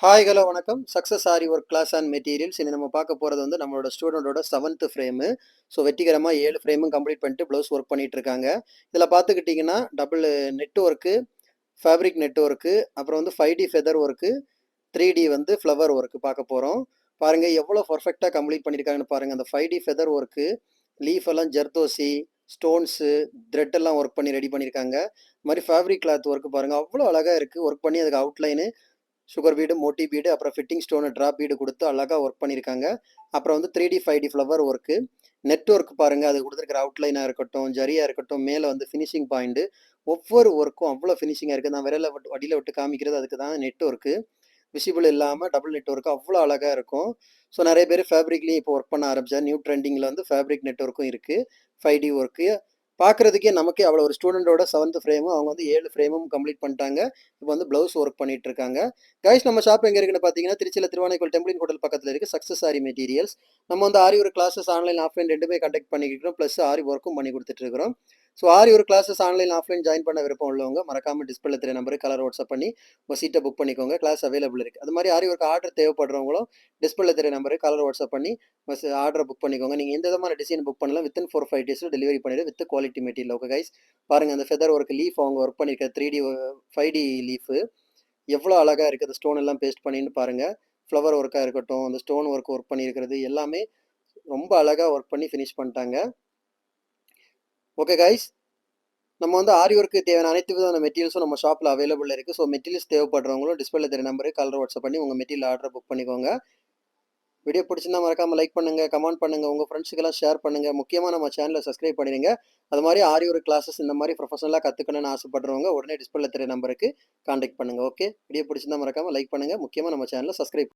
Hi hello வணக்கம். Success Aari work class and materials. இனி நம்ம பார்க்க போகிறது வந்து நம்மளோட ஸ்டூடெண்டோட 7th ஃப்ரேமு. ஸோ வெற்றிகரமாக 7 ஃப்ரேமும் கம்ப்ளீட் பண்ணிட்டு ப்ளவுஸ் ஒர்க் பண்ணிட்டு இருக்காங்க. இதில் பார்த்துக்கிட்டிங்கன்னா double net work, fabric net work, அப்புறம் வந்து 5D ஃபெதர் ஒர்க்கு, 3D வந்து ஃப்ளவர் ஒர்க்கு பார்க்க போகிறோம். பாருங்கள் எவ்வளோ பர்ஃபெக்டாக கம்ப்ளீட் பண்ணியிருக்காங்கன்னு பாருங்கள். அந்த 5D ஃபெதர் ஒர்க்கு, லீஃப் எல்லாம் ஜர்தோசி, ஸ்டோன்ஸு, த்ரெட் எல்லாம் ஒர்க் பண்ணி ரெடி பண்ணியிருக்காங்க. இது மாதிரி ஃபேப்ரிக் கிளாத் ஒர்க்கு பாருங்கள் அவ்வளோ அழகாக இருக்குது. ஒர்க் பண்ணி அதுக்கு outline sugar bead, Moti bead, அப்புறம் ஃபிட்டிங் ஸ்டோனு ட்ராப் பீடு கொடுத்து அழகாக ஒர்க் பண்ணியிருக்காங்க. அப்புறம் வந்து 3D 5D flower work, net work பாருங்கள். அது கொடுத்துருக்கிற அவுட்லைனாக இருக்கட்டும், ஜரியாக இருக்கட்டும், மேலே வந்து ஃபினிஷிங் பாயிண்ட்டு, ஒவ்வொரு ஒர்க்கும் அவ்வளோ ஃபினிஷிங்காக இருக்குது. நான் விரலை விட்டு வடியில் விட்டு காமிக்கிறது அதுக்கு தான். நெட் ஒர்க்கு விசிபிள் இல்லாமல் டபுள் நெட் ஒர்க்கு அவ்வளோ அழகாக இருக்கும். ஸோ நிறைய பேர் ஃபேப்ரிக்லேயும் இப்போ ஒர்க் பண்ண ஆரம்பிச்சார். நியூ ட்ரெண்டிங்கில் வந்து ஃபேப்ரிக் நெட் ஒர்க்கும் இருக்குது, 5D ஒர்க்கு. பார்க்குறதுக்கே நமக்கே அவ்வளோ ஒரு ஸ்டூடெண்டோட 7th ஃப்ரேமும் அவங்க வந்து 7 ஃப்ரேமும் கம்ப்ளீட் பண்ணிட்டாங்க. இப்போ வந்து ப்ளவுஸ் ஒர்க் பண்ணிட்டு இருக்காங்க. கைஸ் நம்ம ஷாப் எங்கே இருக்குன்னு பார்த்தீங்கன்னா திருச்சியில் திருவானைக்கோல் டெம்பிளின் ஹோட்டல் பக்கத்தில் இருக்குது சக்ஸஸ் ஆரி மெட்டீரியல்ஸ். நம்ம வந்து ஆரி ஒரு கிளாஸஸ் ஆன்லைன் ஆஃப்லைன் ரெண்டுமே கண்டக்ட் பண்ணிக்கிறோம். ப்ளஸ் ஆரி ஒர்க்கும் பண்ணி கொடுத்துட்டு இருக்கிறோம். ஸோ ஆரி ஒரு கிளாஸஸ் ஆன்லைன் ஆஃப்லைன் ஜாயின் பண்ண விருப்பம் உள்ளவங்க மறக்காமல் டிஸ்பிளே தெரிய நம்பருக்கு கலர் வாட்ஸ்அப் பண்ணி உங்கள் சீட்டை புக் பண்ணிக்கோங்க. கிளாஸ் அவைலபிள் இருக்குது. அது மாதிரி ஆரி ஒர்க் ஆர்டர் தேவைப்படுறவங்களும் டிஸ்பிளே தெரிய நம்பருக்கு கலர் வாட்ஸ்அப் பண்ணி ஆர்டரை புக் பண்ணிக்கோங்க. நீங்கள் எந்த விதமான டிசைன் புக் பண்ணலாம். வித்தின் 4-5 டேஸில் டெலிவரி பண்ணிவிடு with quality material. Okay guys, பாருங்கள் அந்த ஃபெதர் ஒர்க் லீஃப் அவங்க ஒர்க் பண்ணியிருக்க 3D 5D லீஃபு எவ்வளோ அழகாக இருக்குது. ஸ்டோன் எல்லாம் பேஸ்ட் பண்ணின்னு பாருங்கள். ஃப்ளவர் ஒர்க்காக இருக்கட்டும், அந்த ஸ்டோன் ஒர்க் பண்ணியிருக்கிறது எல்லாமே ரொம்ப அழகாக ஒர்க் பண்ணி ஃபினிஷ் பண்ணிட்டாங்க. ஓகே கைஸ், நம்ம வந்து ஆரி ஒர்க்கு தேவையான அனைத்து விதமான மெட்டீரியல்ஸும் நம்ம ஷாப்பில் அவைலபிள் இருக்குது. ஸோ மெட்டீரியல்ஸ் தேவைப்படுறவங்களும் டிஸ்பிளே தெரிய நம்பருக்கு கலர் வாட்ஸ்அப் பண்ணி உங்கள் மெட்டீரியல் ஆர்டர் புக் பண்ணிக்கோங்க. வீடியோ பிடிச்சிருந்தா மறக்காமல் லைக் பண்ணுங்கள், கமெண்ட் பண்ணுங்கள், உங்கள் ஃப்ரெண்ட்ஸுக்கெல்லாம் ஷேர் பண்ணுங்கள். முக்கியமாக நம்ம சேனலை சப்ஸ்கிரைப் பண்ணிடுங்க. அது மாதிரி ஆரி ஒர்க் கிளாஸஸ் இந்த மாதிரி ப்ரொஃபஷனலாக கற்றுக்கணும்னு ஆசைப்படுறவங்க உடனே டிஸ்பிளே தெரிய நம்பருக்கு கான்டாக்ட் பண்ணுங்கள். ஓகே, வீடியோ பிடிச்சிருந்தா மறக்காமல் லைக் பண்ணுங்கள். முக்கியமாக நம்ம சேனலை சப்ஸ்கிரைப்